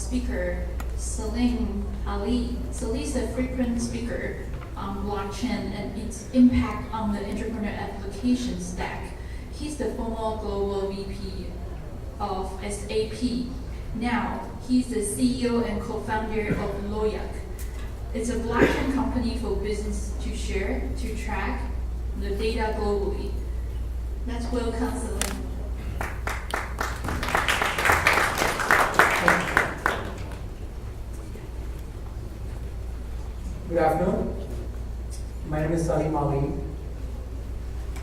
speaker, Salim Ali. Salim is a frequent speaker on blockchain and its impact on the entrepreneur application stack. He's the former global VP of SAP. Now, he's the CEO and co-founder of Loyakk. It's a blockchain company for business to share, to track the data globally. Let's welcome Salim. Good afternoon. My name is Salim Ali.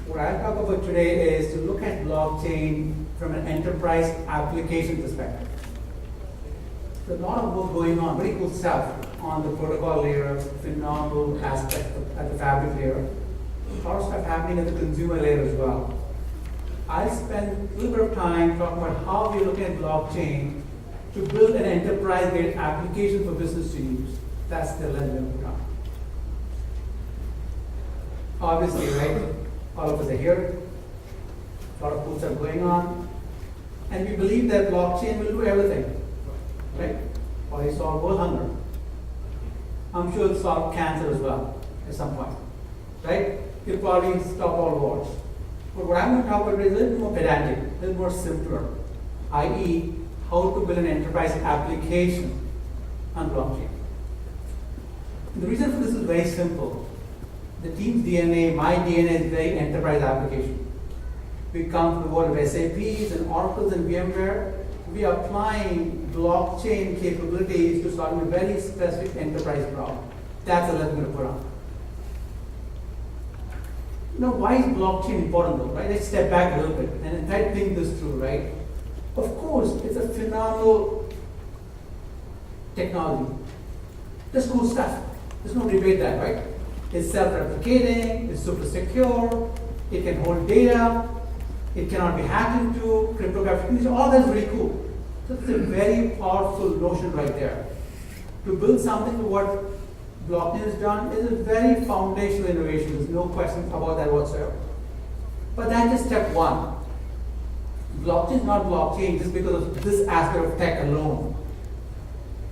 What I'll talk about today is to look at blockchain from an enterprise application perspective. There's a lot of work going on, very cool stuff on the protocol layer, phenomenal aspects at the fabric layer. A lot of stuff happening at the consumer layer as well. I'll spend a little bit of time talking about how we're looking at blockchain to build an enterprise-grade application for business to use. That's the lens we're put on. Obviously, right, all of us are here. A lot of cool stuff going on. And we believe that blockchain will do everything, right? Probably solve world hunger. I'm sure it'll solve cancer as well at some point, right? It'll probably stop all wars. But what I'm going to talk about is a little more pedantic, a little more simpler, i.e., how to build an enterprise application on blockchain. The reason for this is very simple. The team's DNA, my DNA is very enterprise application. We come from the world of SAPs and Oracles and VMware. We are applying blockchain capabilities to solve a very specific enterprise problem. That's the lesson I'm going to put on. Now, why is blockchain important though, right? Let's step back a little bit and try to think this through, right? Of course, it's a phenomenal technology. That's cool stuff. There's no debate that, right? It's self-replicating, it's super secure, it can hold data, it cannot be hacked into, cryptographic, all that's really cool. So it's a very powerful notion right there. To build something to what blockchain has done is a very foundational innovation. There's no question about that whatsoever. But that's just step one. Blockchain is not blockchain just because of this aspect of tech alone.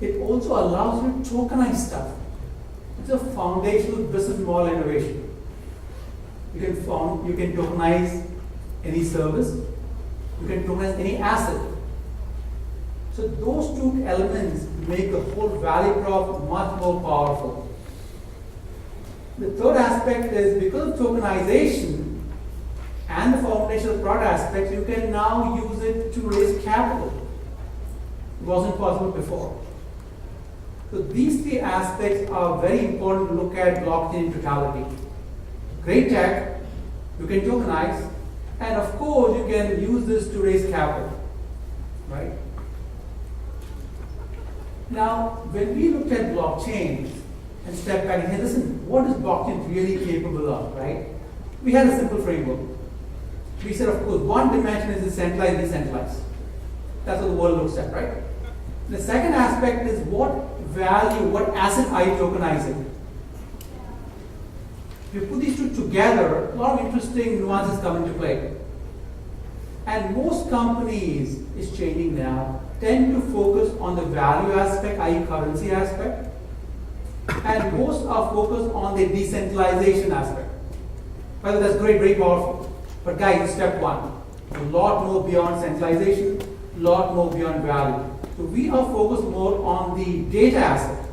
It also allows you to tokenize stuff. It's a foundational business model innovation. You can tokenize any service. You can tokenize any asset. So those two elements make the whole value prop much more powerful. The third aspect is because of tokenization and the foundational product aspect, you can now use it to raise capital. It wasn't possible before. So these three aspects are very important to look at blockchain in totality. Great tech, you can tokenize, and of course you can use this to raise capital, right? Now, when we looked at blockchain and stepped back and said, listen, what is blockchain really capable of, right? We had a simple framework. We said, of course, one dimension is the centralized, decentralized. That's what the world looks at, right? The second aspect is what value, what asset are you tokenizing? If you put these two together, a lot of interesting nuances come into play. And most companies is changing now, tend to focus on the value aspect, i.e. currency aspect, and most are focused on the decentralization aspect. Well, that's great, very powerful. But guys, step one, a lot more beyond centralization, a lot more beyond value. So we are focused more on the data aspect.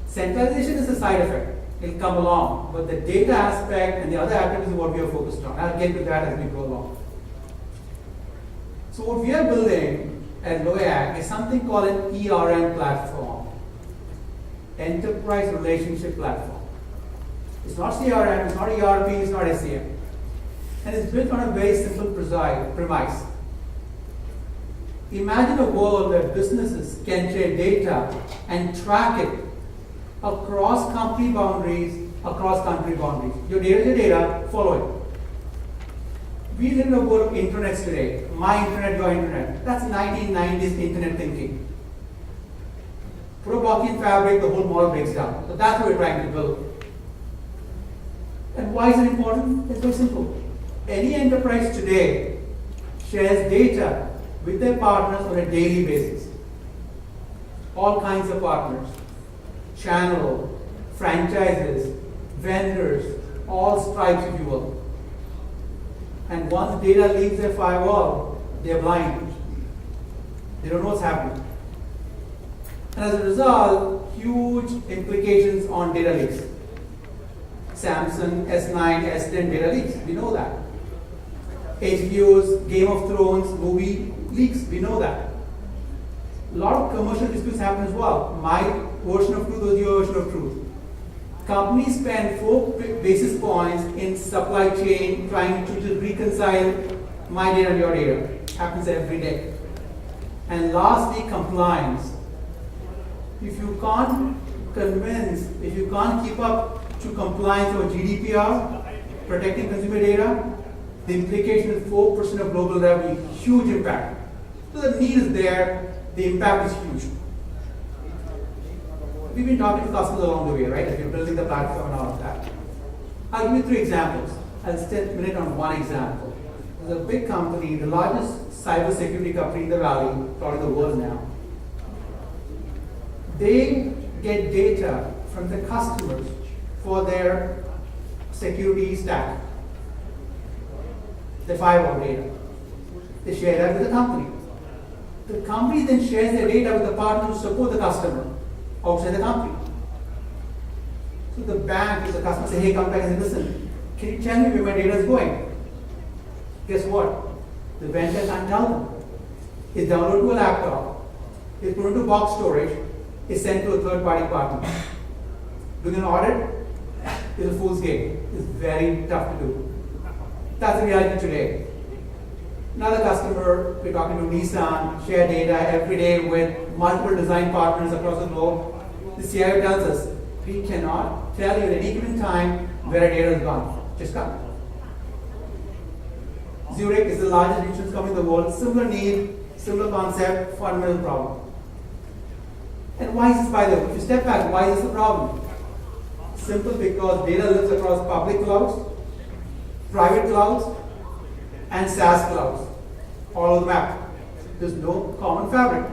Centralization is a side effect. It'll come along. But the data aspect and the other aspect is what we are focused on. I'll get to that as we go along. So what we are building at Loyakk is something called an ERM platform. Enterprise Relationship Platform. It's not CRM, it's not ERP, it's not SCM. And it's built on a very simple premise. Imagine a world where businesses can share data and track it across company boundaries, across country boundaries. Your data is your data, follow it. We live in a world of internets today. My internet, your internet. That's 1990s internet thinking. Put a blockchain fabric, the whole model breaks down. So that's what we're trying to build. And why is it important? It's very simple. Any enterprise today shares data with their partners on a daily basis. all kinds of partners, channel, franchises, vendors, all stripes, if you will. And once data leaves their firewall, they're blind. They don't know what's happening. And as a result, huge implications on data leaks. Samsung S9, S10 data leaks, we know that. HBO's Game of Thrones movie leaks, we know that. A lot of commercial disputes happen as well. My version of truth was your version of truth. Companies spend 4 basis points in supply chain trying to reconcile my data and your data. Happens every day. And lastly, compliance. If you can't keep up to compliance with GDPR, protecting consumer data, the implication is 4% of global revenue, huge impact. So the need is there, the impact is huge. We've been talking to customers along the way, right? As we're building the platform and all of that. I'll give you 3 examples. I'll spend a minute on one example. There's a big company, the largest cybersecurity company in the valley, probably the world now. They get data from the customers for their security stack, the firewall data. They share that with the company. The company then shares their data with the partners who support the customer outside the company. So the bank, if the customer say, hey, come back and say, listen, can you tell me where my data is going? Guess what? The vendor can't tell them. It's downloaded to a laptop, it's put into box storage, it's sent to a third-party partner. Doing an audit is a fool's game. It's very tough to do. That's the reality today. Another customer, we're talking to Nissan, share data every day with multiple design partners across the globe. The CIO tells us, we cannot tell you at any given time where our data is gone. Just come. Zurich is the largest insurance company in the world. Similar need, similar concept, fundamental problem. And why is this, by the way? If you step back, why is this a problem? Simple, because data lives across public clouds, private clouds, and SaaS clouds, all over the map. There's no common fabric.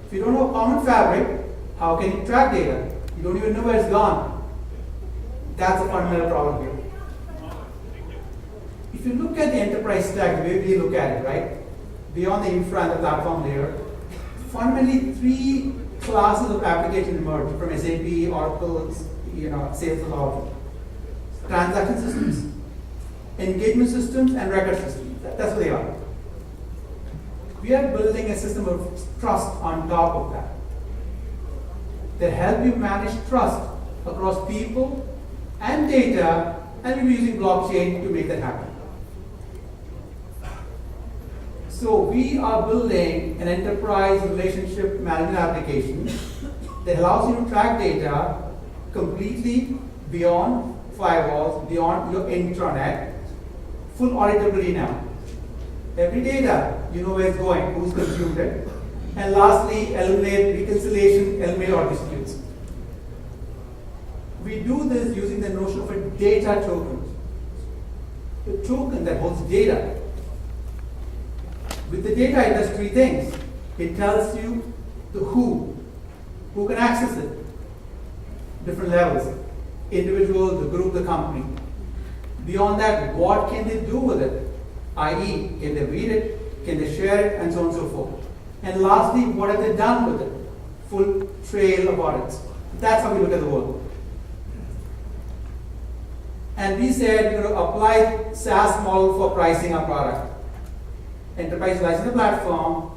If you don't have a common fabric, how can you track data? You don't even know where it's gone. That's a fundamental problem here. If you look at the enterprise stack, the way we look at it, right? Beyond the infra and the platform layer, fundamentally 3 classes of applications emerge from SAP, Oracle, sales and all. Transaction systems, engagement systems, and record systems. That's what they are. We are building a system of trust on top of that. They help you manage trust across people and data, and we're using blockchain to make that happen. So we are building an enterprise relationship management application that allows you to track data completely beyond firewalls, beyond your intranet, full auditability now. Every data, you know where it's going, who's consumed it. And lastly, eliminate reconciliation, eliminate all disputes. We do this using the notion of a data token. The token that holds data. With the data, it does 3 things. It tells you the who can access it, different levels, individual, the group, the company. Beyond that, what can they do with it? I.e., can they read it, can they share it, and so on and so forth. And lastly, what have they done with it? Full trail of audits. That's how we look at the world. And we said we're going to apply SaaS model for pricing our product. Enterprise license the platform,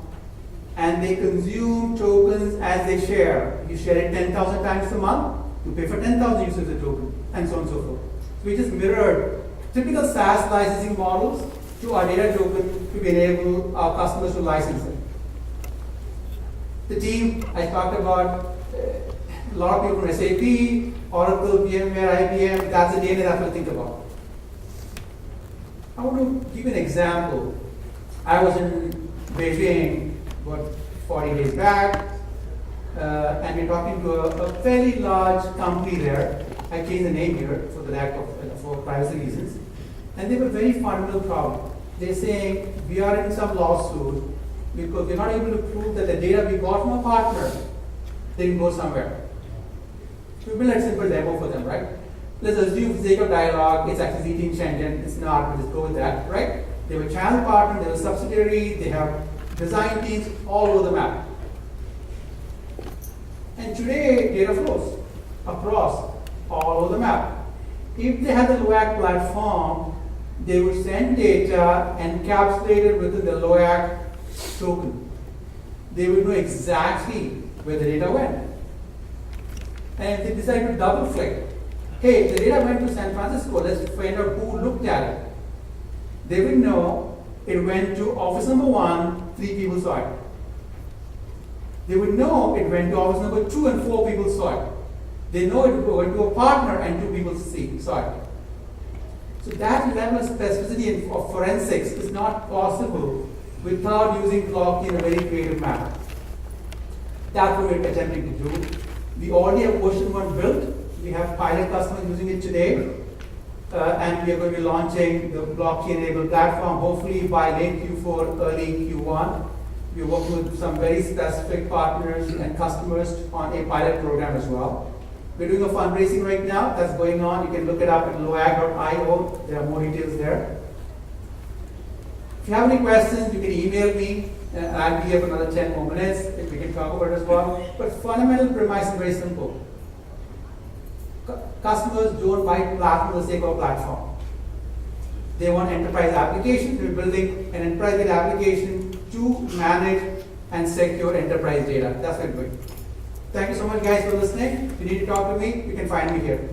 and they consume tokens as they share. You share it 10,000 times a month, you pay for 10,000 uses of the token, and so on and so forth. So we just mirrored typical SaaS licensing models to our data token to enable our customers to license it. The team, I talked about a lot of people from SAP, Oracle, VMware, IBM, that's the data that we'll think about. I want to give you an example. I was in Beijing about 40 days back, and we're talking to a fairly large company there. I changed the name here for the lack of, for privacy reasons. And they have a very fundamental problem. They're saying we are in some lawsuit because we're not able to prove that the data we got from a partner They can go somewhere. We build a simple demo for them, right? Let's assume for the sake of dialogue, it's actually eating Shenzhen. It's not, but just go with that, right? They have a channel partner, they have a subsidiary, they have design teams all over the map. And today, data flows across all over the map. If they had the Loyakk platform, they would send data encapsulated within the Loyakk token. They would know exactly where the data went. And if they decide to double click, hey, the data went to San Francisco, let's find out who looked at it. They will know it went to office number 1, 3 people saw it. They would know it went to office number 2 and 4 people saw it. They know it went to a partner and 2 people saw it. So that level of specificity of forensics is not possible without using Loyakk in a very creative manner. That's what we're attempting to do. We already have version 1 built. We have pilot customers using it today. And we are going to be launching the blockchain-enabled platform hopefully by late Q4, early Q1. We're working with some very specific partners and customers on a pilot program as well. We're doing a fundraising right now that's going on. You can look it up at loyakk.io. There are more details there. If you have any questions, you can email me. I'll be here for another 10 more minutes if we can talk about it as well. But fundamental premise is very simple. Customers don't buy platform for the sake of a platform. They want enterprise applications. We're building an enterprise application to manage and secure enterprise data. That's what we're doing. Thank you so much, guys, for listening. If you need to talk to me, you can find me here.